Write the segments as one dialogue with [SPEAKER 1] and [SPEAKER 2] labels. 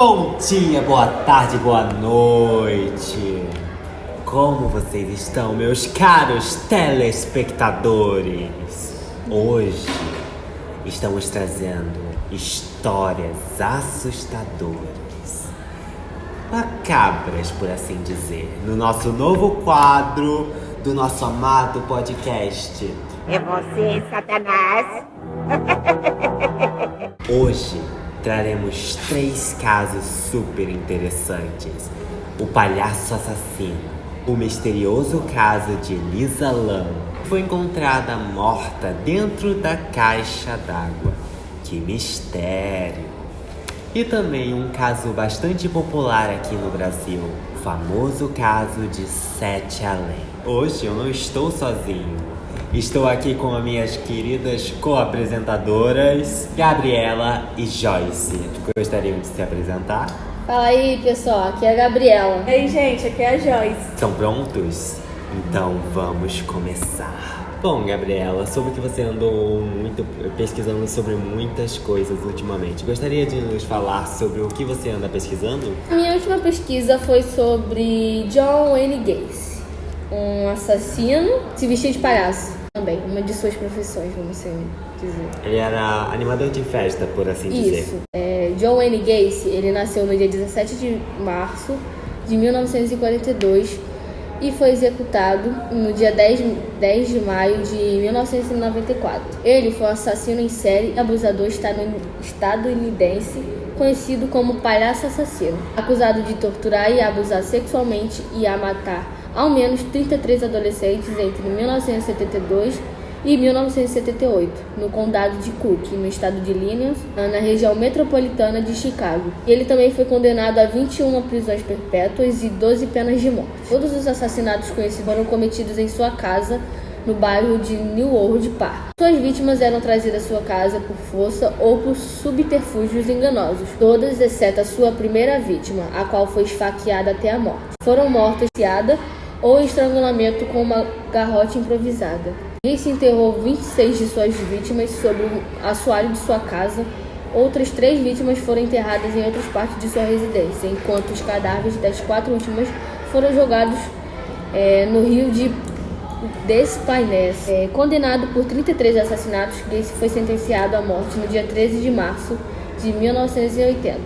[SPEAKER 1] Bom dia, boa tarde, boa noite. Como vocês estão, meus caros telespectadores? Hoje estamos trazendo histórias assustadoras, macabras, por assim dizer, no nosso novo quadro do nosso amado podcast.
[SPEAKER 2] É você, Satanás?
[SPEAKER 1] Hoje traremos 3 casos super interessantes: o palhaço assassino, o misterioso caso de Elisa Lam, que foi encontrada morta dentro da caixa d'água. Que mistério! E também um caso bastante popular aqui no Brasil, o famoso caso de Sete Além. Hoje eu não estou sozinho. Estou aqui com as minhas queridas co-apresentadoras, Gabriela e Joyce. Gostariam de se apresentar?
[SPEAKER 3] Fala aí, pessoal, aqui é a Gabriela.
[SPEAKER 4] Ei, gente, aqui é a Joyce.
[SPEAKER 1] Estão prontos? Então vamos começar. Bom, Gabriela, soube que você andou muito pesquisando sobre muitas coisas ultimamente. Gostaria de nos falar sobre o que você anda pesquisando?
[SPEAKER 3] A minha última pesquisa foi sobre John Wayne Gacy, um assassino que se vestia de palhaço. Também, uma de suas profissões, vamos assim dizer.
[SPEAKER 1] Ele era animador de festa, por assim dizer.
[SPEAKER 3] Isso. John Wayne Gacy, ele nasceu no dia 17 de março de 1942 e foi executado no dia 10 de maio de 1994. Ele foi um assassino em série e abusador estadunidense, conhecido como palhaço assassino, acusado de torturar e abusar sexualmente e a matar ao menos 33 adolescentes entre 1972 e 1978, no condado de Cook, no estado de Illinois, na região metropolitana de Chicago. Ele também foi condenado a 21 prisões perpétuas e 12 penas de morte. Todos os assassinatos conhecidos foram cometidos em sua casa, no bairro de New World Park. Suas vítimas eram trazidas à sua casa por força ou por subterfúgios enganosos. Todas, exceto a sua primeira vítima, a qual foi esfaqueada até a morte, foram mortas ou estrangulamento com uma garrote improvisada. Gacy enterrou 26 de suas vítimas sob o assoalho de sua casa. Outras 3 vítimas foram enterradas em outras partes de sua residência, enquanto os cadáveres das 4 últimas foram jogados no rio de Des Pines. Condenado por 33 assassinatos, Gacy foi sentenciado à morte no dia 13 de março de 1980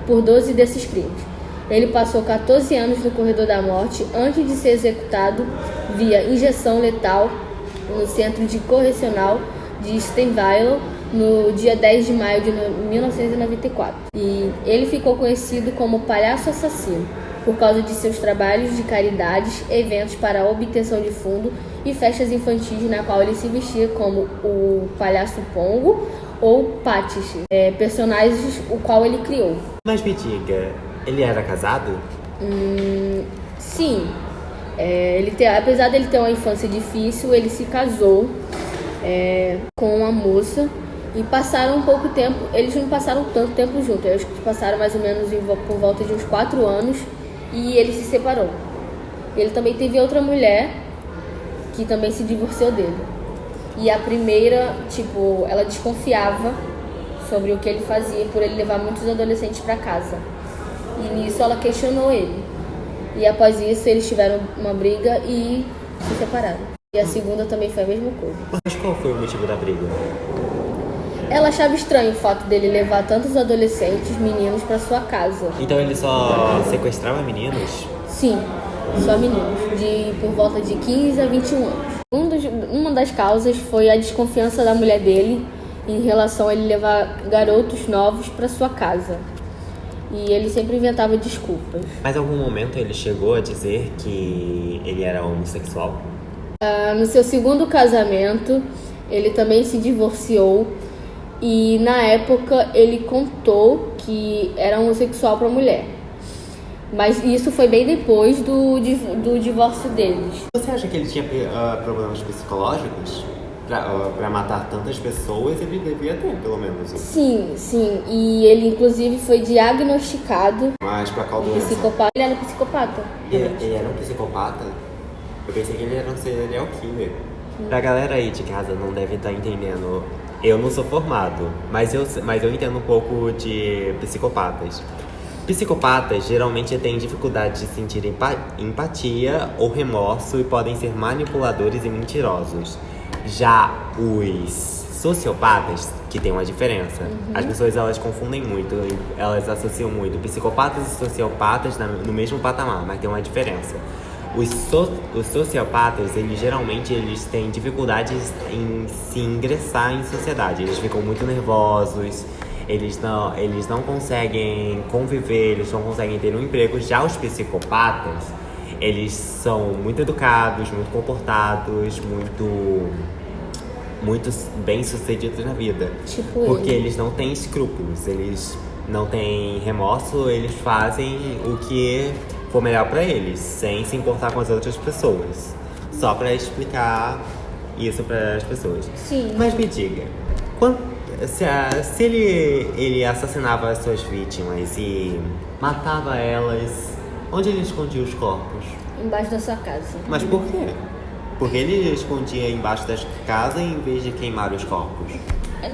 [SPEAKER 3] por 12 desses crimes. Ele passou 14 anos no corredor da morte antes de ser executado via injeção letal no Centro de Correcional de Steinville no dia 10 de maio de 1994. E ele ficou conhecido como Palhaço Assassino por causa de seus trabalhos de caridades, eventos para a obtenção de fundo e festas infantis na qual ele se vestia como o Palhaço Pongo ou Patiche, personagens o qual ele criou.
[SPEAKER 1] Mas me diga, ele era casado?
[SPEAKER 3] Sim. Apesar dele ter uma infância difícil, ele se casou com uma moça e passaram um pouco tempo. Eles não passaram tanto tempo juntos, eles passaram mais ou menos por volta de uns 4 anos e ele se separou. Ele também teve outra mulher que também se divorciou dele. E a primeira, ela desconfiava sobre o que ele fazia por ele levar muitos adolescentes para casa. E nisso ela questionou ele. E após isso eles tiveram uma briga e se separaram. E a segunda também foi a mesma coisa.
[SPEAKER 1] Mas qual foi o motivo da briga?
[SPEAKER 3] Ela achava estranho o fato dele levar tantos adolescentes, meninos, para sua casa.
[SPEAKER 1] Então ele só sequestrava meninos?
[SPEAKER 3] Sim, só meninos, por volta de 15 a 21 anos. Uma das causas foi a desconfiança da mulher dele em relação a ele levar garotos novos para sua casa. E ele sempre inventava desculpas.
[SPEAKER 1] Mas em algum momento ele chegou a dizer que ele era homossexual?
[SPEAKER 3] No seu segundo casamento, ele também se divorciou. E na época ele contou que era homossexual para a mulher. Mas isso foi bem depois do divórcio deles.
[SPEAKER 1] Você acha que ele tinha problemas psicológicos? Pra matar tantas pessoas, ele devia ter, pelo menos.
[SPEAKER 3] Sim. E ele, inclusive, foi diagnosticado.
[SPEAKER 1] Mas pra qual doença?
[SPEAKER 3] Psicopata. Ele era psicopata.
[SPEAKER 1] Ele era um psicopata? Eu pensei que ele era um serial killer. Pra galera aí de casa não deve estar entendendo. Eu não sou formado, mas eu entendo um pouco de psicopatas. Psicopatas geralmente têm dificuldade de sentir empatia ou remorso e podem ser manipuladores e mentirosos. Já os sociopatas, que tem uma diferença, as pessoas elas confundem muito, elas associam muito psicopatas e sociopatas no mesmo patamar, mas tem uma diferença. Os sociopatas, eles têm dificuldades em se ingressar em sociedade, eles ficam muito nervosos. Eles não conseguem conviver, eles não conseguem ter um emprego. Já os psicopatas, eles são muito educados, muito comportados, muito bem-sucedidos na vida.
[SPEAKER 3] Tipo
[SPEAKER 1] porque
[SPEAKER 3] ele.
[SPEAKER 1] eles não têm escrúpulos, eles não têm remorso, eles fazem o que for melhor pra eles, sem se importar com as outras pessoas. Só pra explicar isso para as pessoas.
[SPEAKER 3] Sim.
[SPEAKER 1] Mas me diga, se ele assassinava as suas vítimas e matava elas, onde ele escondia os corpos?
[SPEAKER 3] Embaixo da sua casa.
[SPEAKER 1] Mas por quê? Porque ele escondia embaixo das casas em vez de queimar os corpos.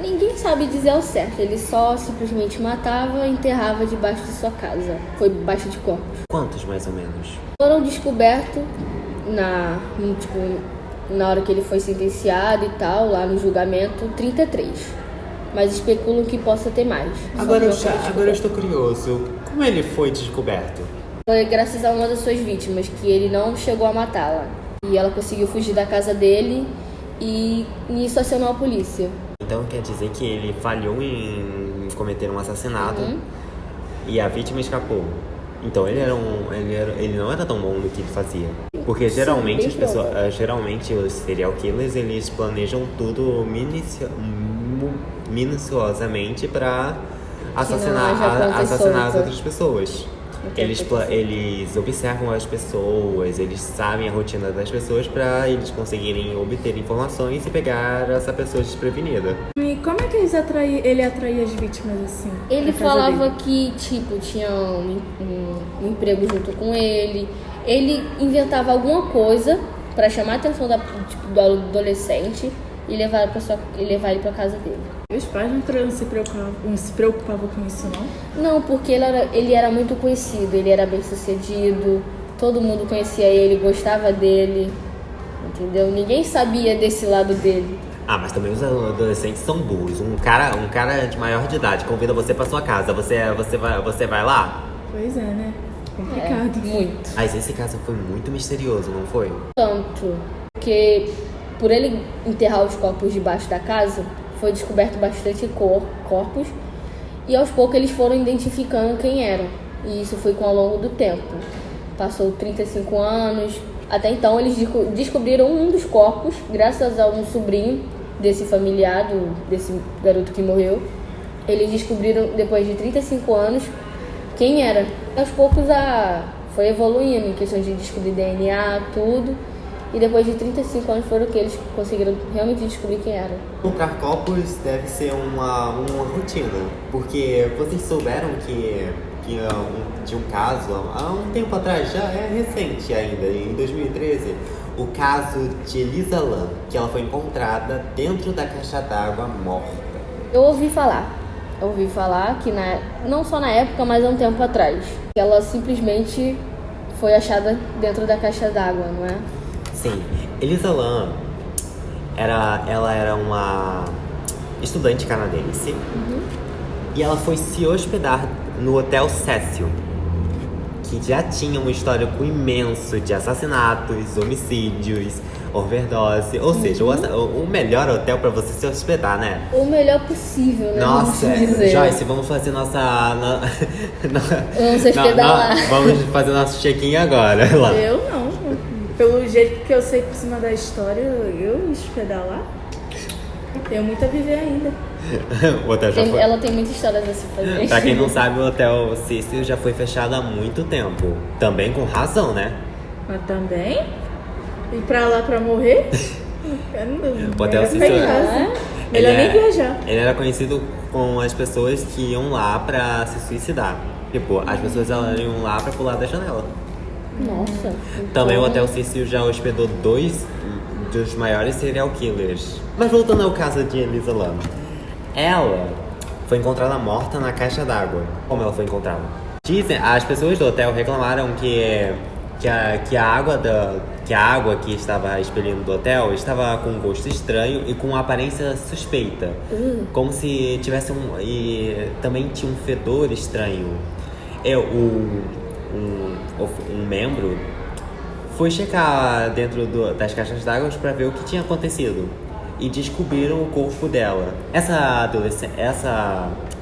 [SPEAKER 3] Ninguém sabe dizer ao certo. Ele só simplesmente matava e enterrava debaixo de sua casa. Foi debaixo de corpos.
[SPEAKER 1] Quantos, mais ou menos?
[SPEAKER 3] Foram descobertos na hora que ele foi sentenciado e tal, lá no julgamento, 33. Mas especulam que possa ter mais.
[SPEAKER 1] Agora eu estou curioso. Como ele foi descoberto?
[SPEAKER 3] Foi graças a uma das suas vítimas, que ele não chegou a matá-la. E ela conseguiu fugir da casa dele e nisso acionou a polícia.
[SPEAKER 1] Então quer dizer que ele falhou em cometer um assassinato e a vítima escapou. Então ele não era tão bom no que ele fazia. Porque geralmente geralmente os serial killers, eles planejam tudo minuciosamente para assassinar as outras pessoas. Eles observam as pessoas, eles sabem a rotina das pessoas para eles conseguirem obter informações e pegar essa pessoa desprevenida.
[SPEAKER 4] E como é que ele atraía as vítimas assim?
[SPEAKER 3] Ele falava que, tinha um emprego junto com ele. Ele inventava alguma coisa para chamar a atenção do adolescente e levar ele para casa dele.
[SPEAKER 4] E os pais não se preocupavam com isso, não?
[SPEAKER 3] Não, porque ele era muito conhecido, ele era bem sucedido, todo mundo conhecia ele, gostava dele, entendeu? Ninguém sabia desse lado dele.
[SPEAKER 1] Ah, mas também os adolescentes são burros. Um cara de maior de idade convida você pra sua casa, você vai lá?
[SPEAKER 4] Pois é, né? Complicado.
[SPEAKER 3] Muito.
[SPEAKER 1] Mas esse caso foi muito misterioso, não foi?
[SPEAKER 3] Tanto que por ele enterrar os corpos debaixo da casa, foi descoberto bastante corpos e aos poucos eles foram identificando quem eram. E isso foi ao longo do tempo. Passou 35 anos. Até então eles descobriram um dos corpos, graças a um sobrinho desse familiar, desse garoto que morreu. Eles descobriram, depois de 35 anos, quem era. Aos poucos foi evoluindo em questão de descobrir DNA, tudo. E depois de 35 anos foram que eles conseguiram realmente descobrir quem era.
[SPEAKER 1] Encontrar corpos deve ser uma rotina, porque vocês souberam que de um caso, há um tempo atrás, já é recente ainda, em 2013, o caso de Elisa Lam, que ela foi encontrada dentro da caixa d'água morta.
[SPEAKER 3] Eu ouvi falar que não só na época, mas há um tempo atrás, que ela simplesmente foi achada dentro da caixa d'água, não é?
[SPEAKER 1] Sim, Elisa Lam, ela era uma estudante canadense e ela foi se hospedar no Hotel Cecil, que já tinha um histórico imenso de assassinatos, homicídios, overdose, ou seja, o melhor hotel pra você se hospedar, né?
[SPEAKER 3] O melhor possível, né?
[SPEAKER 1] Nossa, Joyce, vamos fazer
[SPEAKER 3] Vamos se hospedar lá.
[SPEAKER 1] Vamos fazer nosso check-in agora. Lá.
[SPEAKER 4] Eu não. Pelo jeito que eu sei por cima da história, eu me hospedar lá. Tenho muito a viver ainda.
[SPEAKER 1] O hotel já foi.
[SPEAKER 3] Ela tem muitas histórias a se fazer.
[SPEAKER 1] Pra quem não sabe, o Hotel Cecil já foi fechado há muito tempo. Também com razão, né?
[SPEAKER 4] Mas também? Ir pra lá pra morrer?
[SPEAKER 1] O Hotel Cecil
[SPEAKER 4] Melhor nem viajar.
[SPEAKER 1] Ele era conhecido com as pessoas que iam lá pra se suicidar. Tipo, as pessoas elas iam lá pra pular da janela.
[SPEAKER 3] Nossa.
[SPEAKER 1] Também o Hotel Cecil já hospedou 2 dos maiores serial killers. Mas voltando ao caso de Elisa Lam. Ela foi encontrada morta na caixa d'água. Como ela foi encontrada? Dizem, as pessoas do hotel reclamaram que a água que estava expelindo do hotel estava com um gosto estranho e com uma aparência suspeita. Como se tivesse e também tinha um fedor estranho. Um membro foi checar dentro das caixas d'água para ver o que tinha acontecido e descobriram o corpo dela. Essa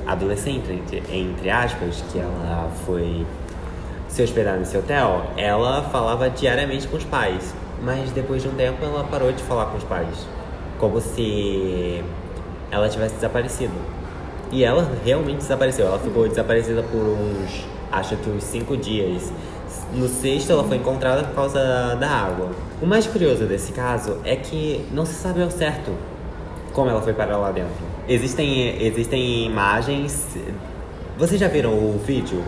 [SPEAKER 1] adolescente, entre aspas, que ela foi se hospedar nesse hotel, ela falava diariamente com os pais, mas depois de um tempo ela parou de falar com os pais, como se ela tivesse desaparecido. E ela realmente desapareceu. Ela ficou desaparecida por acho que uns 5 dias. No sexto, ela foi encontrada por causa da água. O mais curioso desse caso é que não se sabe ao certo como ela foi parar lá dentro. Existem imagens. Vocês já viram o vídeo?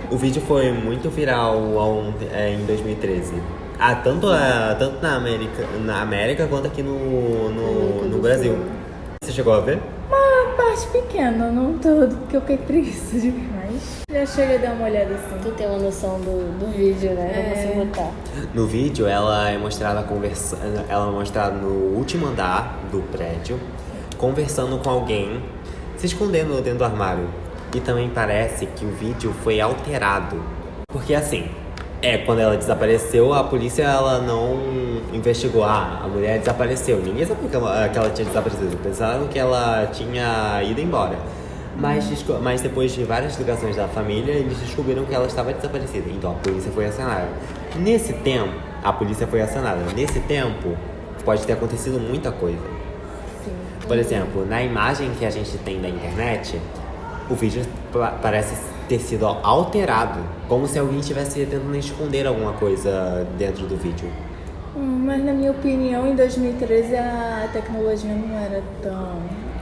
[SPEAKER 1] O vídeo foi muito viral em 2013. Tanto na América quanto aqui no Brasil. Você chegou a ver?
[SPEAKER 4] Uma parte pequena, não todo, porque eu fiquei preguiça de ver, mas já chega a dar uma olhada assim.
[SPEAKER 3] Tu tem uma noção do vídeo, né? Eu consigo botar.
[SPEAKER 1] No vídeo, ela é mostrada no último andar do prédio, conversando com alguém, se escondendo dentro do armário. E também parece que o vídeo foi alterado. Porque assim, quando ela desapareceu, a polícia ela não investigou. A mulher desapareceu. Ninguém sabia que ela tinha desaparecido. Pensaram que ela tinha ido embora. Mas depois de várias ligações da família, eles descobriram que ela estava desaparecida. Então a polícia foi acionada. Nesse tempo, Nesse tempo, pode ter acontecido muita coisa.
[SPEAKER 4] Sim.
[SPEAKER 1] Por exemplo, na imagem que a gente tem da internet, o vídeo parece ter sido alterado, como se alguém estivesse tentando esconder alguma coisa dentro do vídeo.
[SPEAKER 4] Mas na minha opinião, em 2013 a tecnologia não era tão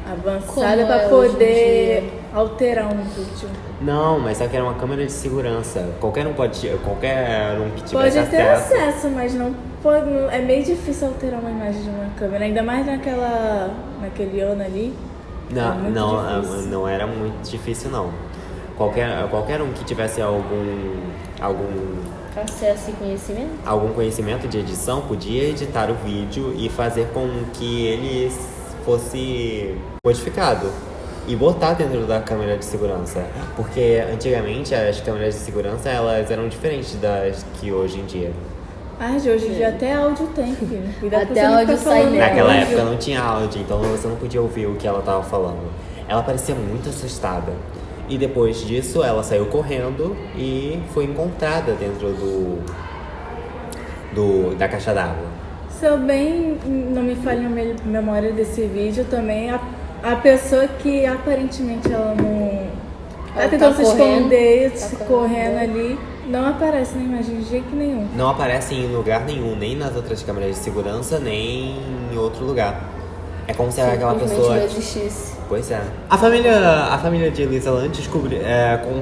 [SPEAKER 4] avançada para poder alterar um vídeo.
[SPEAKER 1] Não, mas só que era uma câmera de segurança. Qualquer um que tivesse
[SPEAKER 4] Pode ter
[SPEAKER 1] acesso.
[SPEAKER 4] acesso, mas não pode. É meio difícil alterar uma imagem de uma câmera, ainda mais naquele ano ali.
[SPEAKER 1] Não era muito difícil não. Qualquer um que tivesse algum
[SPEAKER 3] Acesso e conhecimento?
[SPEAKER 1] Algum conhecimento de edição podia editar o vídeo e fazer com que ele fosse modificado e botar dentro da câmera de segurança. Porque antigamente as câmeras de segurança elas eram diferentes das que hoje em dia.
[SPEAKER 4] De hoje em dia até áudio tem, filho.
[SPEAKER 3] Até áudio sai nela.
[SPEAKER 1] Naquela época não tinha áudio, então você não podia ouvir o que ela estava falando. Ela parecia muito assustada. E depois disso, ela saiu correndo e foi encontrada dentro da caixa d'água.
[SPEAKER 4] Se eu bem não me falha a memória desse vídeo, também a pessoa que aparentemente ela não... Ela tentou se esconder, correndo ali, não aparece na imagem de jeito nenhum.
[SPEAKER 1] Não aparece em lugar nenhum, nem nas outras câmeras de segurança, nem em outro lugar. É como se aquela pessoa...
[SPEAKER 3] não existisse.
[SPEAKER 1] Pois é. A família de Elisa Lam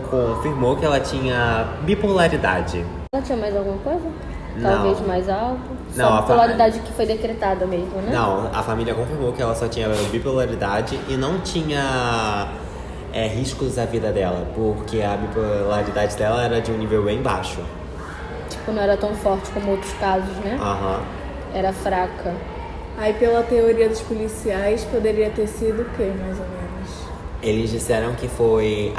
[SPEAKER 1] confirmou que ela tinha bipolaridade.
[SPEAKER 3] Ela tinha mais alguma coisa?
[SPEAKER 1] Não.
[SPEAKER 3] Talvez mais algo?
[SPEAKER 1] Não,
[SPEAKER 3] só a bipolaridade que foi decretada mesmo, né?
[SPEAKER 1] Não, a família confirmou que ela só tinha bipolaridade e não tinha riscos à vida dela, porque a bipolaridade dela era de um nível bem baixo.
[SPEAKER 3] Tipo, não era tão forte como outros casos, né?
[SPEAKER 1] Aham.
[SPEAKER 3] Era fraca.
[SPEAKER 4] Aí, pela teoria dos policiais, poderia ter sido o quê, mais ou menos?
[SPEAKER 1] Eles disseram que foi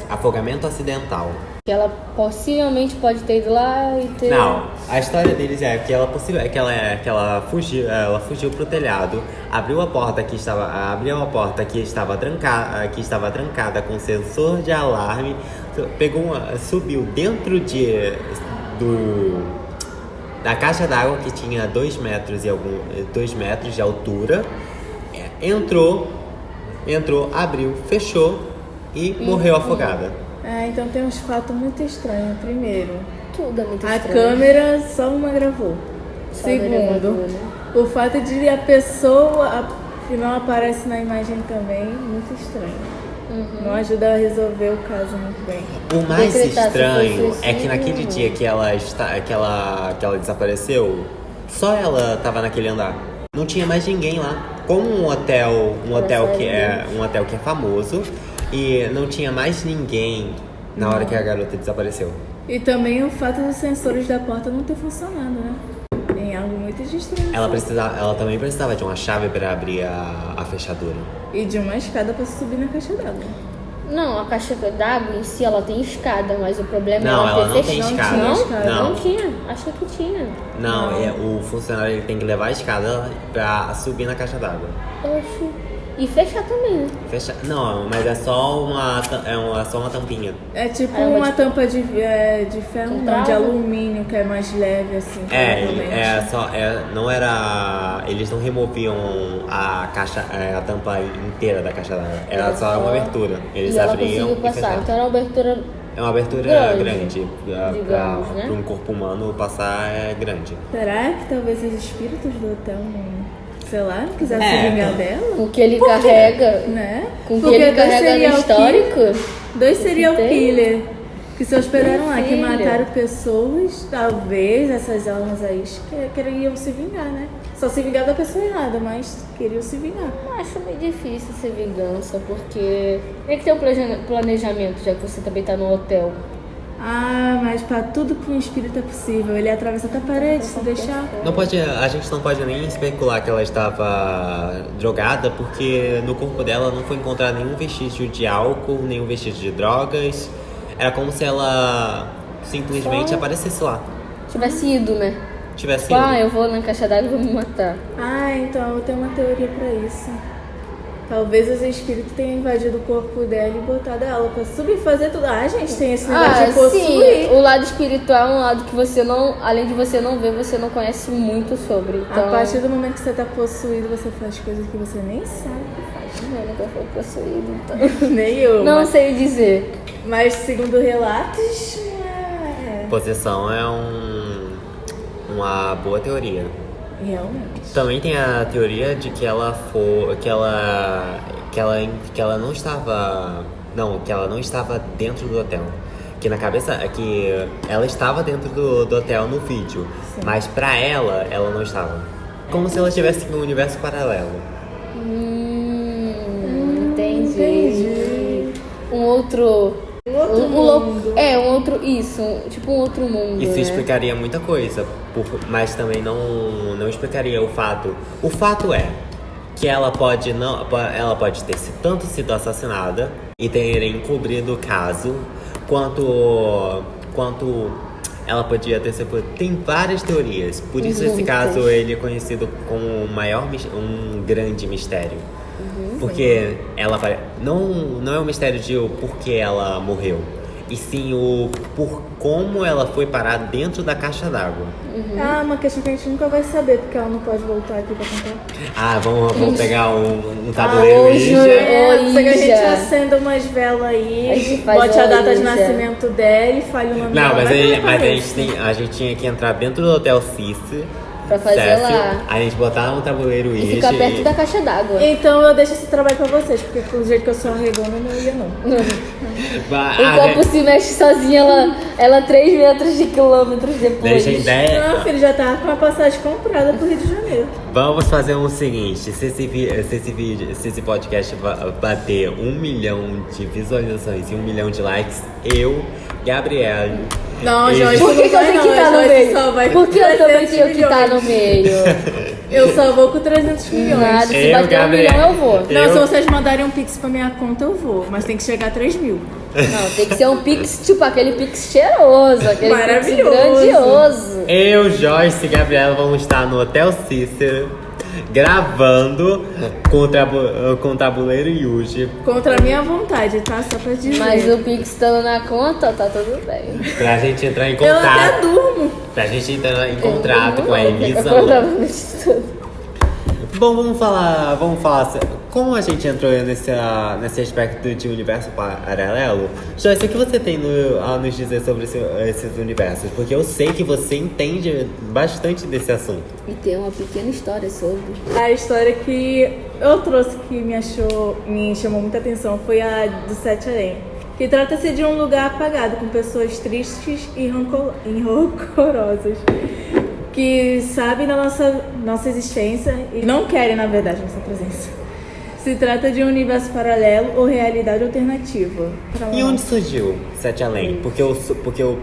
[SPEAKER 1] afogamento acidental.
[SPEAKER 3] Que ela possivelmente pode ter ido lá e ter...
[SPEAKER 1] Não, a história deles é que ela fugiu pro telhado, abriu a porta que estava trancada com sensor de alarme, subiu dentro da caixa d'água que tinha 2 metros de altura, entrou, abriu, fechou e morreu afogada.
[SPEAKER 4] Então tem uns fatos muito estranhos. Primeiro,
[SPEAKER 3] Tudo é muito
[SPEAKER 4] a
[SPEAKER 3] estranho.
[SPEAKER 4] câmera só uma gravou.
[SPEAKER 3] Só uma gravou,
[SPEAKER 4] Segundo,
[SPEAKER 3] né?
[SPEAKER 4] o fato de a pessoa que não aparece na imagem também, muito estranho. Não ajuda a resolver o caso muito bem.
[SPEAKER 1] O mais
[SPEAKER 3] Decretar se
[SPEAKER 1] estranho
[SPEAKER 3] fosse
[SPEAKER 1] é que naquele dia que ela desapareceu, só ela estava naquele andar. Não tinha mais ninguém lá. Como um hotel que é famoso, E não tinha mais ninguém na hora que a garota desapareceu.
[SPEAKER 4] E também o fato dos sensores da porta não ter funcionado, né? Em algo muito estranho.
[SPEAKER 1] Ela também precisava de uma chave para abrir a fechadura.
[SPEAKER 4] E de uma escada pra subir na caixa d'água.
[SPEAKER 3] Não, a caixa d'água em si, ela tem escada, mas o problema
[SPEAKER 1] Não,
[SPEAKER 3] é
[SPEAKER 1] ela
[SPEAKER 3] ter
[SPEAKER 1] não tem
[SPEAKER 3] fechado.
[SPEAKER 1] escada.
[SPEAKER 3] Não?
[SPEAKER 1] Não.
[SPEAKER 3] Tinha. Achei que tinha.
[SPEAKER 1] Não, o funcionário ele tem que levar a escada pra subir na caixa d'água.
[SPEAKER 3] Oxi. E fechar também, né?
[SPEAKER 1] Não, mas é só uma tampinha.
[SPEAKER 4] É tipo
[SPEAKER 3] Era
[SPEAKER 4] uma tampa de ferro,
[SPEAKER 3] Com
[SPEAKER 4] não,
[SPEAKER 3] trava?
[SPEAKER 4] de alumínio, que é mais leve, assim. provavelmente.
[SPEAKER 1] Não era. Eles não removiam a tampa inteira da caixa d'água. Era só uma abertura. Eles
[SPEAKER 3] e ela
[SPEAKER 1] abriam
[SPEAKER 3] conseguiu
[SPEAKER 1] e
[SPEAKER 3] passar.
[SPEAKER 1] fechavam.
[SPEAKER 3] Então era uma abertura.
[SPEAKER 1] É uma abertura
[SPEAKER 3] grande,
[SPEAKER 1] grande.
[SPEAKER 3] digamos, né?
[SPEAKER 1] Para um corpo humano passar é grande.
[SPEAKER 4] Será que talvez os espíritos do hotel sei lá, não quisessem se vingar dela?
[SPEAKER 3] Com o que ele carrega.
[SPEAKER 4] Né?
[SPEAKER 3] Com o que
[SPEAKER 4] Porque
[SPEAKER 3] ele
[SPEAKER 4] dois
[SPEAKER 3] carrega no
[SPEAKER 4] serial
[SPEAKER 3] histórico.
[SPEAKER 4] Dois serial
[SPEAKER 3] tem?
[SPEAKER 4] killer que se hospedaram lá, que
[SPEAKER 3] Filho.
[SPEAKER 4] mataram pessoas, talvez essas almas aí queriam se vingar, né? Só se vingar da pessoa errada, mas queriam se vingar.
[SPEAKER 3] Eu acho meio difícil ser vingança, porque tem que ter um planejamento, já que você também tá no hotel.
[SPEAKER 4] Ah, mas pra tudo que um espírito é possível. Ele atravessa até a parede, se deixar.
[SPEAKER 1] A gente não pode nem especular que ela estava drogada, porque no corpo dela não foi encontrado nenhum vestígio de álcool, nenhum vestígio de drogas. Era como se ela simplesmente aparecesse lá.
[SPEAKER 3] Tivesse ido, né?
[SPEAKER 1] Tivesse
[SPEAKER 3] Tipo,
[SPEAKER 1] ido.
[SPEAKER 3] eu vou na caixa d'água e vou me matar.
[SPEAKER 4] Ah, então eu tenho uma teoria pra isso. Talvez os espíritos tenham invadido o corpo dela e botado ela pra subir e fazer tudo. Ah, gente, tem esse negócio de possuir.
[SPEAKER 3] sim. O lado espiritual é um lado que você não, além de você não ver, você não conhece muito sobre. Então,
[SPEAKER 4] A partir do momento que você tá possuído, você faz coisas que você nem sabe que
[SPEAKER 3] eu nunca fui possuído, então.
[SPEAKER 4] faz. Nem eu.
[SPEAKER 3] Não sei dizer.
[SPEAKER 4] Mas segundo relatos,
[SPEAKER 1] Possessão é uma boa teoria.
[SPEAKER 4] realmente.
[SPEAKER 1] Também tem a teoria de que ela não estava dentro do hotel. Que na cabeça que ela estava dentro do hotel no vídeo, mas pra ela não estava. Como se ela estivesse em um universo paralelo.
[SPEAKER 3] Entendi. Um outro
[SPEAKER 4] mundo.
[SPEAKER 3] Tipo um outro mundo.
[SPEAKER 1] Isso
[SPEAKER 3] né?
[SPEAKER 1] explicaria muita coisa, mas também não explicaria o fato. O fato é que ela pode ter tanto sido assassinada e ter encobrido o caso, quanto ela podia ter sido. Tem várias teorias. Por isso esse caso ele é conhecido como um grande mistério. Porque ela não é um mistério de o porquê ela morreu, e sim o por como ela foi parar dentro da caixa d'água.
[SPEAKER 4] Ah, uma questão que a gente nunca vai saber, porque ela não pode voltar aqui pra contar.
[SPEAKER 1] Ah, vamos pegar um tabuleiro
[SPEAKER 3] hoje
[SPEAKER 1] Ouija.
[SPEAKER 4] Só que a gente
[SPEAKER 3] Ouija.
[SPEAKER 4] acenda umas velas
[SPEAKER 3] A
[SPEAKER 4] aí,
[SPEAKER 3] gente faz
[SPEAKER 4] bote a data de
[SPEAKER 3] Ouija.
[SPEAKER 4] nascimento dela e fale o nome
[SPEAKER 1] Não,
[SPEAKER 4] dela.
[SPEAKER 1] mas
[SPEAKER 4] Vai
[SPEAKER 1] a gente tinha que entrar dentro do Hotel Cícero
[SPEAKER 3] Pra fazer lá.
[SPEAKER 1] a gente botar um tabuleiro
[SPEAKER 3] E
[SPEAKER 1] Ouija
[SPEAKER 3] ficar perto da caixa d'água.
[SPEAKER 4] Então eu deixo esse trabalho pra vocês, porque pelo jeito que eu sou arregona, eu não ia não.
[SPEAKER 3] O copo se mexe sozinha, ela 3 metros de quilômetros depois.
[SPEAKER 1] Deixa a ideia.
[SPEAKER 4] Não, filho, já tava com a passagem comprada pro Rio de Janeiro.
[SPEAKER 1] Vamos fazer o seguinte, se esse podcast bater 1 milhão de visualizações e 1 milhão de likes, eu, Gabriel...
[SPEAKER 4] Não,
[SPEAKER 1] e-
[SPEAKER 4] Jorge,
[SPEAKER 3] Por que eu tenho que estar no meio?
[SPEAKER 4] Só vai
[SPEAKER 3] Por
[SPEAKER 4] com
[SPEAKER 3] que eu também
[SPEAKER 4] 300
[SPEAKER 3] tenho que estar no meio?
[SPEAKER 4] Eu só vou com 300 milhões.
[SPEAKER 3] Nada, se
[SPEAKER 1] Eu,
[SPEAKER 3] bater 1
[SPEAKER 1] Gabriel.
[SPEAKER 3] milhão eu vou.
[SPEAKER 4] Não,
[SPEAKER 1] Eu-
[SPEAKER 4] se vocês mandarem um pix pra minha conta, eu vou. Mas tem que chegar a 3 mil.
[SPEAKER 3] Não, tem que ser um pix, tipo aquele pix cheiroso, aquele pix
[SPEAKER 4] Maravilhoso.
[SPEAKER 3] grandioso.
[SPEAKER 1] Eu, Joyce e Gabriela vamos estar no Hotel Cícero gravando com o tabuleiro Yuji
[SPEAKER 4] Contra a minha vontade, tá? Só pra dizer.
[SPEAKER 3] Mas o pix estando na conta, tá tudo bem.
[SPEAKER 1] pra gente entrar em
[SPEAKER 4] Eu até
[SPEAKER 1] contato.
[SPEAKER 4] durmo.
[SPEAKER 1] Pra gente entrar em contrato com a
[SPEAKER 3] Eu
[SPEAKER 1] Elisa.
[SPEAKER 3] provavelmente tudo.
[SPEAKER 1] Bom, vamos falar. Como a gente entrou nesse aspecto de universo paralelo, Joyce, o que você tem a nos dizer sobre esses universos? Porque eu sei que você entende bastante desse assunto.
[SPEAKER 3] E tem uma pequena história sobre.
[SPEAKER 4] A história que eu trouxe que me chamou muita atenção foi a do Sete Além. Que trata-se de um lugar apagado com pessoas tristes e rancorosas. Que sabem da nossa existência e não querem, na verdade, nossa presença. Se trata de um universo paralelo ou realidade alternativa.
[SPEAKER 1] E onde surgiu Sete Além?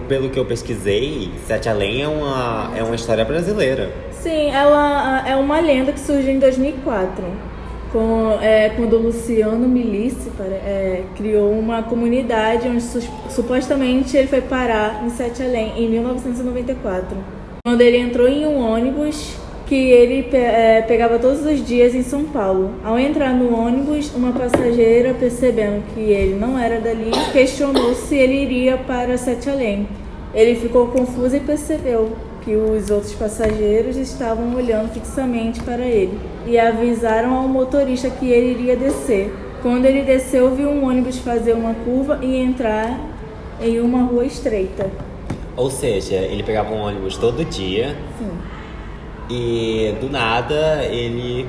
[SPEAKER 1] Pelo que eu pesquisei, Sete Além é uma história brasileira.
[SPEAKER 4] Sim, ela é uma lenda que surgiu em 2004. Quando o Luciano Milici criou uma comunidade onde supostamente ele foi parar em Sete Além em 1994. Quando ele entrou em um ônibus que ele pegava todos os dias em São Paulo. Ao entrar no ônibus, uma passageira, percebendo que ele não era dali, questionou se ele iria para Sete Além. Ele ficou confuso e percebeu que os outros passageiros estavam olhando fixamente para ele e avisaram ao motorista que ele iria descer. Quando ele desceu, viu um ônibus fazer uma curva e entrar em uma rua estreita.
[SPEAKER 1] Ou seja, ele pegava um ônibus todo dia.
[SPEAKER 4] Sim.
[SPEAKER 1] E do nada ele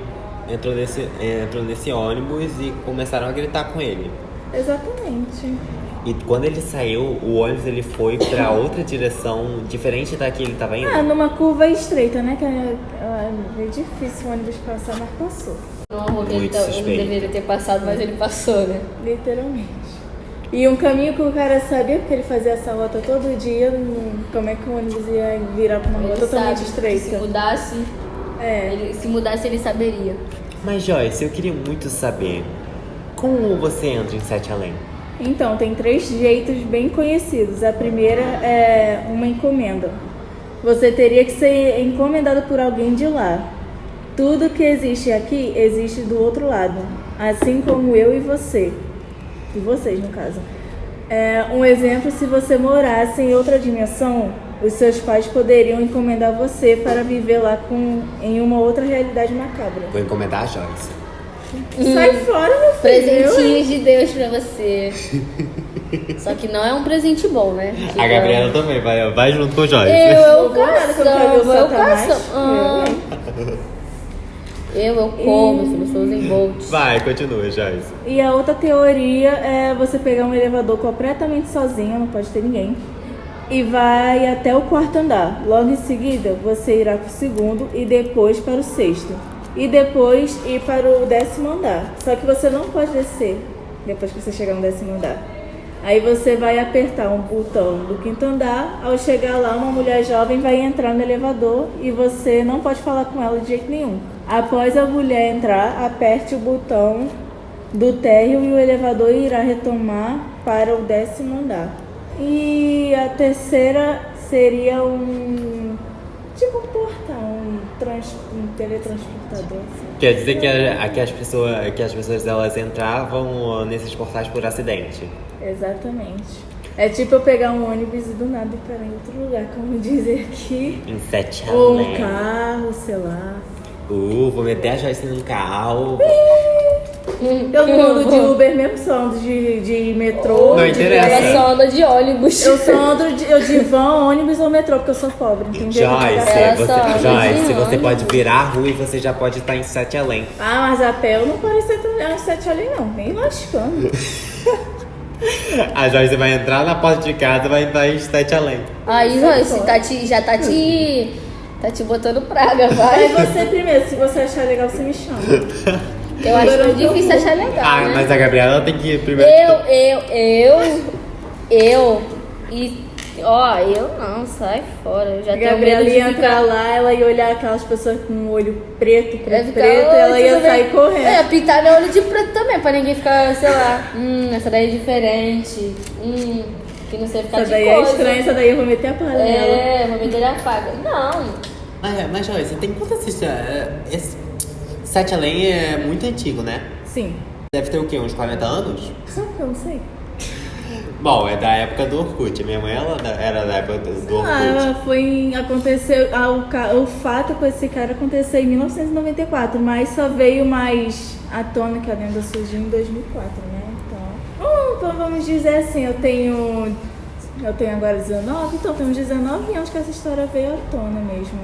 [SPEAKER 1] entrou nesse ônibus e começaram a gritar com ele.
[SPEAKER 4] Exatamente.
[SPEAKER 1] E quando ele saiu, o ônibus ele foi pra outra direção diferente da que ele tava indo.
[SPEAKER 4] Numa curva estreita, né? Que é difícil o ônibus passar, mas passou.
[SPEAKER 3] Numa rua que ele não deveria ter passado, mas ele passou, né?
[SPEAKER 4] Literalmente. E um caminho que o cara sabia, porque ele fazia essa rota todo dia, como é que o ônibus ia virar pra uma rua totalmente estreita.
[SPEAKER 3] Se mudasse, ele saberia.
[SPEAKER 1] Mas Joyce, eu queria muito saber, como você entra em Sete Além?
[SPEAKER 4] Então, tem 3 jeitos bem conhecidos. A primeira é uma encomenda. Você teria que ser encomendado por alguém de lá. Tudo que existe aqui, existe do outro lado. Assim como eu e você. E vocês, no caso. Um exemplo, se você morasse em outra dimensão, os seus pais poderiam encomendar você para viver lá em uma outra realidade macabra.
[SPEAKER 1] Vou encomendar a Joyce.
[SPEAKER 4] Sai fora, meu filho.
[SPEAKER 3] Presentinhos de Deus pra você. Só que não é um presente bom, né? Tipo,
[SPEAKER 1] A Gabriela também vai junto com o Joyce.
[SPEAKER 3] Eu como, filho, sou Usain Bolt.
[SPEAKER 1] Vai, continua, Joyce.
[SPEAKER 4] E a outra teoria é você pegar um elevador completamente sozinho, não pode ter ninguém, e vai até o 4º andar. Logo em seguida, você irá para o 2º e depois para o 6º. E depois ir para o 10º andar. Só que você não pode descer depois que você chegar no 10º andar. Aí você vai apertar um botão do 5º andar. Ao chegar lá, uma mulher jovem vai entrar no elevador e você não pode falar com ela de jeito nenhum. Após a mulher entrar, aperte o botão do térreo e o elevador irá retomar para o 10º andar. E a terceira seria um portal, um teletransportador. Assim.
[SPEAKER 1] Quer dizer que as pessoas elas entravam nesses portais por acidente.
[SPEAKER 4] Exatamente. É tipo eu pegar um ônibus e do nada ir para outro lugar, como dizer aqui.
[SPEAKER 1] Em Sete
[SPEAKER 4] Além. Ou
[SPEAKER 1] Além.
[SPEAKER 4] um carro, sei lá.
[SPEAKER 1] Vou meter a Joyce num carro.
[SPEAKER 4] Eu não ando de Uber mesmo, só ando de metrô.
[SPEAKER 1] Não interessa.
[SPEAKER 3] Ela só anda de ônibus.
[SPEAKER 4] Eu só ando de van, ônibus ou metrô, porque eu sou pobre, entendeu?
[SPEAKER 1] Joyce, você pode virar a rua e você já pode estar em Sete Além.
[SPEAKER 4] Mas a pé eu não paro em Sete Além não, nem lascando.
[SPEAKER 1] A Joyce vai entrar na porta de casa e vai entrar em Sete Além.
[SPEAKER 3] Aí, Joyce, já tá te botando praga, vai.
[SPEAKER 4] Aí você primeiro, se você achar legal, você me chama.
[SPEAKER 3] Eu acho muito difícil achar legal, né?
[SPEAKER 1] Mas a Gabriela tem que ir primeiro.
[SPEAKER 3] Eu não, sai fora. Eu já
[SPEAKER 4] A
[SPEAKER 3] tenho
[SPEAKER 4] Gabriela
[SPEAKER 3] medo de
[SPEAKER 4] ia entrar lá, ela ia olhar aquelas pessoas com o olho preto, e ela ia sair correndo.
[SPEAKER 3] Pintar meu olho de preto também, pra ninguém ficar, sei lá, essa daí é diferente, que não sei ficar
[SPEAKER 4] essa
[SPEAKER 3] de
[SPEAKER 4] daí
[SPEAKER 3] coisa.
[SPEAKER 4] É estranha, essa daí eu vou meter a palha nela.
[SPEAKER 3] Vou meter a faca. Não.
[SPEAKER 1] Mas Joyce, tem quantas histórias? Sete Além é muito antigo, né?
[SPEAKER 4] Sim.
[SPEAKER 1] Deve ter o quê? Uns 40 anos?
[SPEAKER 4] Sabe que eu não sei?
[SPEAKER 1] Bom, é da época do Orkut. Minha mãe era da época do Orkut.
[SPEAKER 4] Aconteceu, o fato com esse cara aconteceu em 1994, mas só veio mais à tona que a lenda surgiu em 2004, né? Então vamos dizer assim, eu tenho agora 19, então tem uns 19 anos que essa história veio à tona mesmo.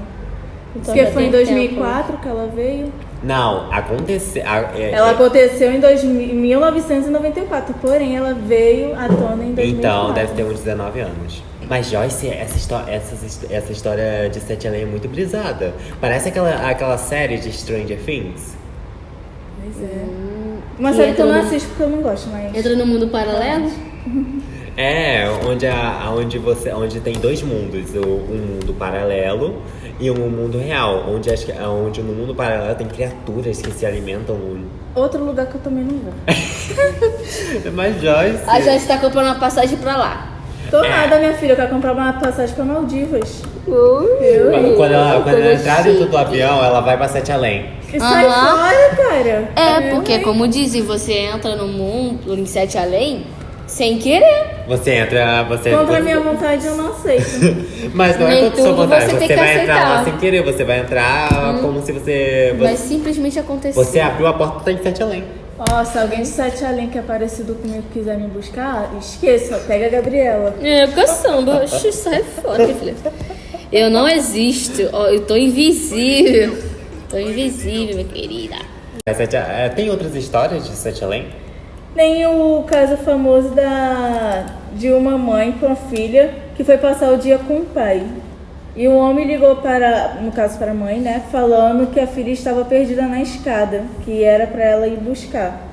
[SPEAKER 3] Então,
[SPEAKER 4] porque foi em 2004
[SPEAKER 3] tempo.
[SPEAKER 4] Que ela veio.
[SPEAKER 1] Não, aconteceu.
[SPEAKER 4] Ela aconteceu em 1994, porém ela veio à tona em 2004.
[SPEAKER 1] Então, deve ter uns 19 anos. Mas Joyce, essa história de Sete Além é muito brisada. Parece aquela série de Stranger Things.
[SPEAKER 4] Pois é. Uma série que eu não assisto porque eu não gosto, mas...
[SPEAKER 3] Entra no mundo paralelo?
[SPEAKER 1] É, onde tem dois mundos, um mundo paralelo e um mundo real, onde no mundo paralelo tem criaturas que se alimentam.
[SPEAKER 4] Outro lugar que eu também não vou.
[SPEAKER 1] Mas Joyce...
[SPEAKER 3] A Joyce tá comprando uma passagem pra lá.
[SPEAKER 4] Tô nada, minha filha, eu quero comprar uma passagem pra Maldivas.
[SPEAKER 1] Quando ela entrar dentro do avião, ela vai pra Sete Além.
[SPEAKER 4] E sai fora, cara.
[SPEAKER 3] Porque como dizem, você entra no mundo, em Sete Além, sem querer.
[SPEAKER 1] Você entra...
[SPEAKER 4] Contra a minha vontade, eu não aceito.
[SPEAKER 1] Mas não é
[SPEAKER 3] Nem
[SPEAKER 1] contra sua
[SPEAKER 3] tudo
[SPEAKER 1] vontade,
[SPEAKER 3] você tem
[SPEAKER 1] você
[SPEAKER 3] que
[SPEAKER 1] vai entrar lá
[SPEAKER 3] aceitar.
[SPEAKER 1] sem querer, você vai entrar como se você...
[SPEAKER 3] Vai simplesmente acontecer.
[SPEAKER 1] Você abriu a porta e tá em Sete Além.
[SPEAKER 4] Ó, se alguém de Sete Além que é parecido comigo quiser me buscar, esqueça, pega a Gabriela.
[SPEAKER 3] Caçamba, oxi, sai fora, minha filha. Eu não existo, ó, eu tô invisível. Tô invisível, minha querida.
[SPEAKER 1] Tem outras histórias de Sete Além?
[SPEAKER 4] Tem o caso famoso de uma mãe com a filha que foi passar o dia com o pai. E o homem ligou no caso para a mãe, né, falando que a filha estava perdida na escada, que era para ela ir buscar.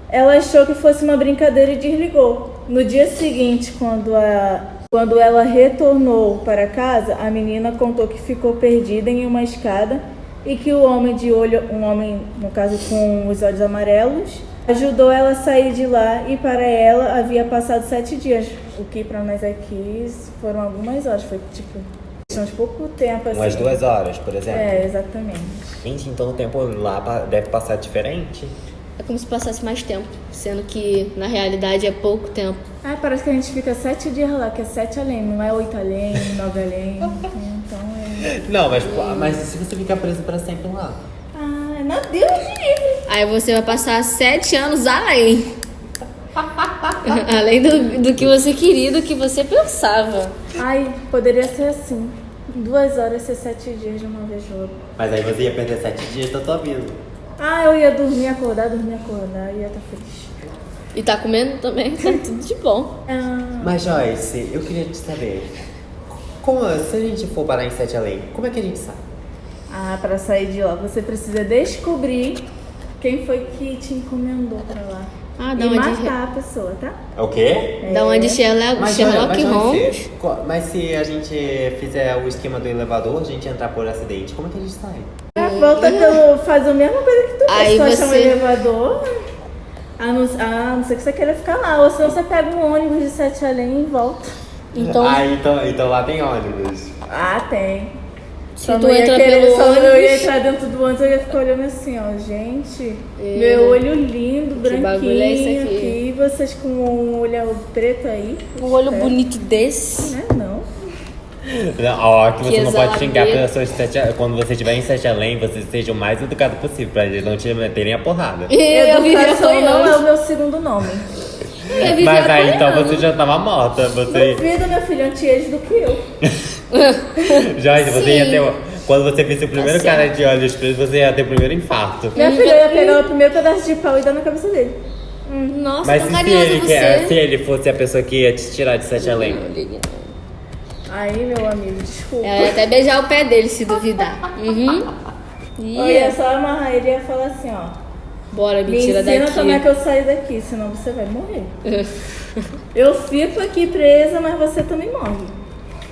[SPEAKER 4] Ela achou que fosse uma brincadeira e desligou. No dia seguinte, quando ela retornou para casa, a menina contou que ficou perdida em uma escada e que um homem, no caso com os olhos amarelos, ajudou ela a sair de lá e para ela havia passado 7 dias. O que para nós aqui foram algumas horas, foi tipo... questão de pouco tempo, assim.
[SPEAKER 1] Umas 2 horas, por exemplo.
[SPEAKER 4] É, exatamente.
[SPEAKER 1] Gente, então o tempo lá deve passar diferente.
[SPEAKER 3] É como se passasse mais tempo, sendo que na realidade é pouco tempo.
[SPEAKER 4] Ah, parece que a gente fica 7 dias lá, que é 7 além, não é 8 além, 9 além. Então é...
[SPEAKER 1] Não, mas se você ficar preso pra sempre lá?
[SPEAKER 4] Ah, meu Deus me livre.
[SPEAKER 3] Aí você vai passar 7 anos além. Além do que você queria, do que você pensava.
[SPEAKER 4] Ai, poderia ser assim. 2 horas ser 7 dias de uma vez de outra.
[SPEAKER 1] Mas aí você ia perder 7 dias da tua vida.
[SPEAKER 4] Ah, eu ia dormir, acordar, ia estar feliz.
[SPEAKER 3] E tá comendo também, tá tudo de bom.
[SPEAKER 1] Mas Joyce, eu queria te saber, se a gente for parar em Sete Além, como é que a gente sabe?
[SPEAKER 4] Ah, para sair de lá, você precisa descobrir quem foi que te encomendou pra lá.
[SPEAKER 3] Ah,
[SPEAKER 4] e matar a pessoa, tá?
[SPEAKER 1] É o quê?
[SPEAKER 3] Da onde Sherlock Holmes.
[SPEAKER 1] Mas se a gente fizer o esquema do elevador, a gente entrar por acidente, como é que a gente sai?
[SPEAKER 4] Volta faz a mesma coisa que tu fez.
[SPEAKER 3] Aí
[SPEAKER 4] Tu acha um
[SPEAKER 3] você-
[SPEAKER 4] elevador, a não ser que você queira ficar lá. Ou senão você pega um ônibus de Sete Além e volta.
[SPEAKER 3] Então,
[SPEAKER 1] Então lá tem ônibus.
[SPEAKER 4] Ah, tem.
[SPEAKER 3] se tu entra pelo
[SPEAKER 4] eu ia
[SPEAKER 3] ônibus,
[SPEAKER 4] entrar dentro do ônibus, eu ia ficar olhando assim, ó. Gente, meu olho lindo,
[SPEAKER 3] Que bagulho é esse
[SPEAKER 4] branquinho
[SPEAKER 3] aqui?
[SPEAKER 4] aqui. E vocês com um olho preto aí.
[SPEAKER 3] um olho bonito desse.
[SPEAKER 4] Né? Não.
[SPEAKER 1] Não, ó, que você
[SPEAKER 3] Que
[SPEAKER 1] não pode xingar
[SPEAKER 3] exagero.
[SPEAKER 1] pessoas de quando você estiver em Sete Além, você seja o mais educado possível, pra eles não te meterem a porrada.
[SPEAKER 3] Eu vivi
[SPEAKER 4] Educação não é o
[SPEAKER 3] apanhando.
[SPEAKER 4] meu segundo nome.
[SPEAKER 3] Eu vivi
[SPEAKER 1] Mas aí então
[SPEAKER 3] apanhando.
[SPEAKER 1] você já tava morta. Você...
[SPEAKER 4] Duvido, meu filho, anti-age do que eu.
[SPEAKER 1] Joyce, você ia
[SPEAKER 3] Sim.
[SPEAKER 1] ter. Quando você visse o primeiro
[SPEAKER 3] Tá
[SPEAKER 1] cara
[SPEAKER 3] certo.
[SPEAKER 1] de olhos pretos, você ia ter o primeiro infarto.
[SPEAKER 4] Minha filha ia pegar o primeiro pedaço de pau e dar na cabeça dele.
[SPEAKER 3] Nossa,
[SPEAKER 1] Mas
[SPEAKER 3] tão
[SPEAKER 1] se
[SPEAKER 3] carinhoso
[SPEAKER 1] se
[SPEAKER 3] você.
[SPEAKER 1] ele fosse a pessoa que ia te tirar de Sete Além?
[SPEAKER 3] Não ligue, não.
[SPEAKER 4] Aí, meu amigo, desculpa.
[SPEAKER 3] Ela ia até beijar o pé dele se duvidar. Uhum.
[SPEAKER 4] Eu ia só amarrar ele e ia falar assim, ó.
[SPEAKER 3] Bora,
[SPEAKER 4] Me
[SPEAKER 3] me tira
[SPEAKER 4] ensina
[SPEAKER 3] daqui.
[SPEAKER 4] como é que eu saio daqui, senão você vai morrer. Eu fico aqui presa, mas você também morre.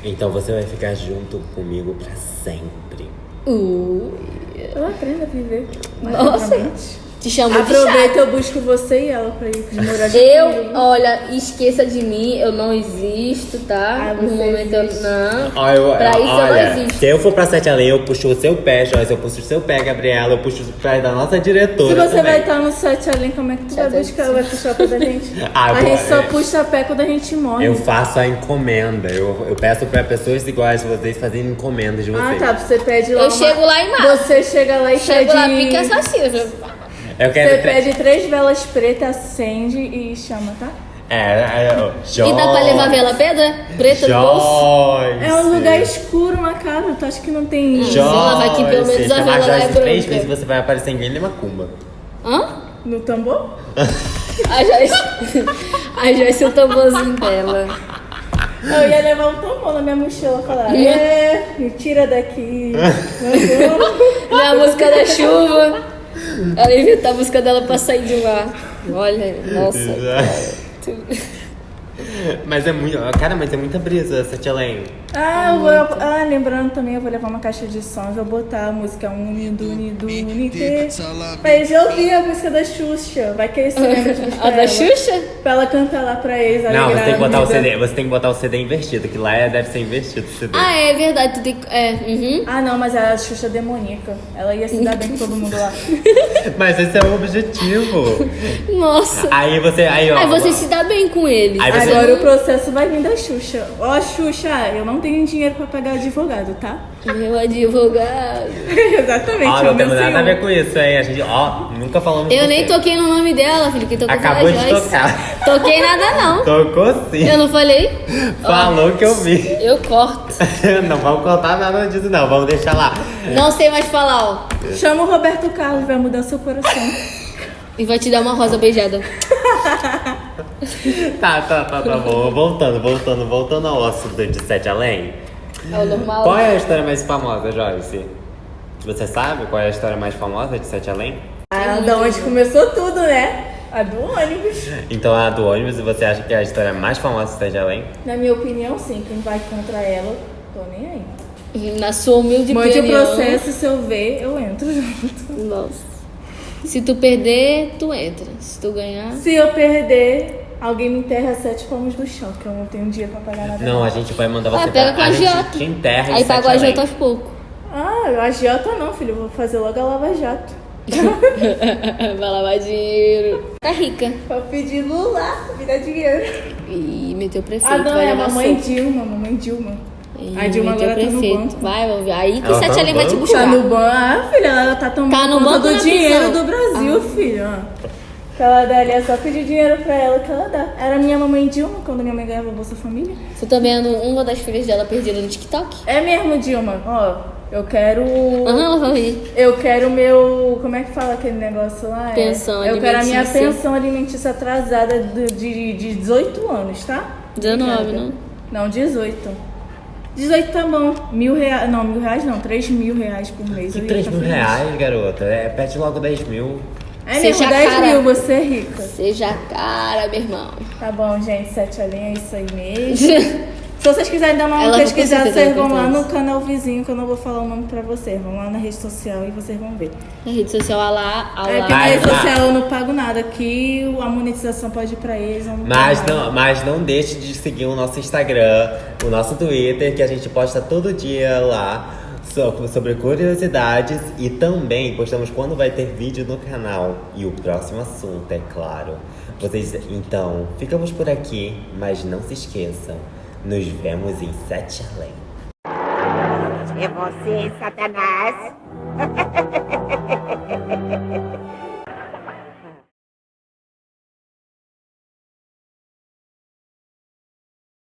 [SPEAKER 1] Então você vai ficar junto comigo pra sempre.
[SPEAKER 4] Eu aprendo a viver. mais
[SPEAKER 3] Nossa.
[SPEAKER 4] livremente.
[SPEAKER 3] Te chamo de
[SPEAKER 4] Aproveita,
[SPEAKER 3] chata.
[SPEAKER 4] eu busco você e ela pra ir morar junto
[SPEAKER 3] Eu,
[SPEAKER 4] comigo.
[SPEAKER 3] olha, esqueça de mim, eu não existo, tá?
[SPEAKER 4] Ah,
[SPEAKER 3] No
[SPEAKER 4] você
[SPEAKER 3] momento
[SPEAKER 4] existe.
[SPEAKER 3] eu não.
[SPEAKER 1] Olha,
[SPEAKER 3] Pra isso eu não existo.
[SPEAKER 1] se eu for pra Sete Além, eu puxo o seu pé, Joyce, eu puxo o seu pé, Gabriela, eu puxo o pé da nossa
[SPEAKER 4] Se
[SPEAKER 1] diretora
[SPEAKER 4] você
[SPEAKER 1] também.
[SPEAKER 4] vai estar no site além, como é que tu vai buscar? Vai puxar o pé da gente?
[SPEAKER 1] Ah,
[SPEAKER 4] A
[SPEAKER 1] bom,
[SPEAKER 4] gente só
[SPEAKER 1] é.
[SPEAKER 4] puxa pé quando a gente morre.
[SPEAKER 1] Eu faço a encomenda, eu peço pra pessoas iguais a vocês fazerem encomendas de vocês.
[SPEAKER 4] Ah, tá. Você pede lá.
[SPEAKER 3] Eu chego lá e mato.
[SPEAKER 4] Você chega lá e
[SPEAKER 3] Chego lá,
[SPEAKER 4] pede.
[SPEAKER 3] pique assassino.
[SPEAKER 1] Eu
[SPEAKER 4] Você
[SPEAKER 1] quero...
[SPEAKER 4] pede 3 velas pretas, acende e chama, tá?
[SPEAKER 3] E dá pra levar vela preta no bolso?
[SPEAKER 1] Joyce.
[SPEAKER 4] É um lugar escuro, macabro. Tu acha que não tem.
[SPEAKER 3] Joyce. Ela vai que pelo menos a
[SPEAKER 1] Chamar
[SPEAKER 3] vela lá é
[SPEAKER 1] Joyce 3
[SPEAKER 3] branca.
[SPEAKER 1] vezes você vai aparecer em Guilherme Macumba.
[SPEAKER 3] Hã?
[SPEAKER 4] No tambor?
[SPEAKER 3] A Joyce é o tamborzinho dela.
[SPEAKER 4] Eu ia levar um tambor na minha mochila e falar: me tira daqui.
[SPEAKER 3] Na música da chuva. Ela inventou a música dela pra sair de lá. Olha, nossa.
[SPEAKER 1] Mas é muito. Cara, mas é muita brisa, Sete Além.
[SPEAKER 4] Lembrando também, eu vou levar uma caixa de som, vou botar a música Unidunidunite. Mas eu ouvi a música da Xuxa. Vai que esse lembra de buscar
[SPEAKER 3] A da
[SPEAKER 4] ela.
[SPEAKER 3] Xuxa?
[SPEAKER 4] Pra ela cantar lá pra eles.
[SPEAKER 1] Não, você tem que botar o
[SPEAKER 4] CD.
[SPEAKER 1] CD. Você tem que botar o CD invertido, que lá deve ser invertido o CD.
[SPEAKER 3] Ah, é verdade. Tu tem que. Uhum.
[SPEAKER 4] Ah, não, mas a Xuxa é demoníaca. Ela ia se dar bem com todo mundo lá.
[SPEAKER 1] Mas esse é o objetivo.
[SPEAKER 3] Nossa.
[SPEAKER 1] Aí você. Aí
[SPEAKER 3] você se dá bem com ele.
[SPEAKER 1] Aí você-
[SPEAKER 4] Agora o processo vai vir da Xuxa. Ó, Xuxa, eu não tenho dinheiro pra pagar advogado, tá?
[SPEAKER 3] Meu advogado.
[SPEAKER 4] Exatamente,
[SPEAKER 1] Ó,
[SPEAKER 4] é o
[SPEAKER 1] não
[SPEAKER 4] meu
[SPEAKER 1] temos nada a
[SPEAKER 4] senhor.
[SPEAKER 1] ver com isso, hein? A gente, nunca falamos
[SPEAKER 3] Eu
[SPEAKER 1] com
[SPEAKER 3] nem
[SPEAKER 1] você.
[SPEAKER 3] toquei no nome dela, filho. Quem tocou
[SPEAKER 1] Acabou
[SPEAKER 3] foi a
[SPEAKER 1] de
[SPEAKER 3] Joyce.
[SPEAKER 1] tocar.
[SPEAKER 3] Toquei nada, não.
[SPEAKER 1] Tocou sim.
[SPEAKER 3] Eu não falei?
[SPEAKER 1] Falou que eu vi.
[SPEAKER 3] Eu corto.
[SPEAKER 1] Não vamos contar nada disso, não. Vamos deixar lá.
[SPEAKER 3] Não sei mais falar, ó.
[SPEAKER 4] Chama o Roberto Carlos, vai mudar seu coração.
[SPEAKER 3] E vai te dar uma rosa beijada.
[SPEAKER 1] Tá bom. Voltando ao assunto de Sete Além.
[SPEAKER 3] É o normal.
[SPEAKER 1] Qual é a história mais famosa, Joyce? Você sabe qual é a história mais famosa de Sete Além?
[SPEAKER 4] Da onde começou tudo, né? A do ônibus.
[SPEAKER 1] Então a do ônibus, e você acha que é a história mais famosa de Sete Além?
[SPEAKER 4] Na minha opinião, sim. Quem vai contra ela, tô nem aí.
[SPEAKER 3] Na sua humilde
[SPEAKER 4] Mande o
[SPEAKER 3] opinião.
[SPEAKER 4] processo, se eu ver, eu entro junto.
[SPEAKER 3] Nossa. Se tu perder, tu entra. Se tu ganhar...
[SPEAKER 4] Se eu perder, alguém me enterra 7 palmos do chão, que eu não tenho dinheiro pra pagar nada.
[SPEAKER 1] Não, a gente vai mandar você
[SPEAKER 3] pega com a
[SPEAKER 1] gente
[SPEAKER 3] agiota.
[SPEAKER 1] te enterra em
[SPEAKER 3] Aí
[SPEAKER 1] Sete
[SPEAKER 3] paga o
[SPEAKER 1] Além.
[SPEAKER 3] agiota aos poucos.
[SPEAKER 4] Ah, a agiota não, filho. Eu vou fazer logo a lava-jato.
[SPEAKER 3] Vai lavar dinheiro. Tá rica.
[SPEAKER 4] Pra pedir Lula, me dá dinheiro.
[SPEAKER 3] E meteu o prefeito.
[SPEAKER 4] Ah, não,
[SPEAKER 3] vai
[SPEAKER 4] é a
[SPEAKER 3] levar
[SPEAKER 4] mamãe
[SPEAKER 3] soco.
[SPEAKER 4] Dilma.
[SPEAKER 3] E
[SPEAKER 4] A Dilma
[SPEAKER 3] meteu o
[SPEAKER 4] agora tá no
[SPEAKER 3] prefeito.
[SPEAKER 4] banco.
[SPEAKER 3] Vai, vamos ver. Aí que
[SPEAKER 1] Ela
[SPEAKER 3] o
[SPEAKER 1] tá
[SPEAKER 3] Sete
[SPEAKER 1] no
[SPEAKER 3] Além vai te
[SPEAKER 1] banco?
[SPEAKER 3] buscar.
[SPEAKER 4] Tá no banco. Ah, filha, ela tá tomando
[SPEAKER 3] Tá no
[SPEAKER 4] conta
[SPEAKER 3] banco
[SPEAKER 4] do
[SPEAKER 3] ou na
[SPEAKER 4] dinheiro
[SPEAKER 3] prisão?
[SPEAKER 4] do Brasil, filho. ó. Que ela daria é só pedir dinheiro pra ela que ela dá. Era minha mamãe Dilma, quando minha mãe ganhava Bolsa Família.
[SPEAKER 3] Você tá vendo uma das filhas dela perdida no TikTok?
[SPEAKER 4] É mesmo, Dilma. Ó, eu quero...
[SPEAKER 3] Ela vai ver.
[SPEAKER 4] Eu quero meu... Como é que fala aquele negócio lá?
[SPEAKER 3] Pensão
[SPEAKER 4] Eu quero a minha
[SPEAKER 3] alimentícia.
[SPEAKER 4] pensão alimentícia atrasada de 18 anos, tá?
[SPEAKER 3] 19,
[SPEAKER 4] Obrigada.
[SPEAKER 3] não?
[SPEAKER 4] Não, 18. 18 tá bom. R$1.000. Não, R$1.000 não. R$3.000 por mês.
[SPEAKER 1] Que
[SPEAKER 4] Eu ia
[SPEAKER 1] 3
[SPEAKER 4] ficar
[SPEAKER 1] mil
[SPEAKER 4] feliz.
[SPEAKER 1] reais, garota? Pede logo 10 mil.
[SPEAKER 4] É
[SPEAKER 3] Seja
[SPEAKER 4] mesmo, 10
[SPEAKER 3] cara.
[SPEAKER 4] mil, você é rica.
[SPEAKER 3] Seja cara, meu irmão.
[SPEAKER 4] Tá bom, gente. 7 além é isso aí mesmo. Se vocês quiserem dar uma
[SPEAKER 3] Ela
[SPEAKER 4] pesquisada,
[SPEAKER 3] com certeza
[SPEAKER 4] vocês vão
[SPEAKER 3] vai
[SPEAKER 4] lá
[SPEAKER 3] contar
[SPEAKER 4] no canal vizinho, que eu não vou falar o nome pra vocês. Vão lá na rede social e vocês vão ver.
[SPEAKER 3] Na rede social, alá.
[SPEAKER 4] É porque na
[SPEAKER 1] Vai,
[SPEAKER 4] rede
[SPEAKER 1] vai.
[SPEAKER 4] social eu não pago nada. Aqui a monetização pode ir pra eles. Eu não pago nada.
[SPEAKER 1] Mas não deixe de seguir o nosso Instagram, o nosso Twitter, que a gente posta todo dia lá sobre curiosidades e também postamos quando vai ter vídeo no canal. E o próximo assunto, é claro. Então, ficamos por aqui, mas não se esqueçam. Nos vemos em Sete Além.
[SPEAKER 2] É você, Satanás.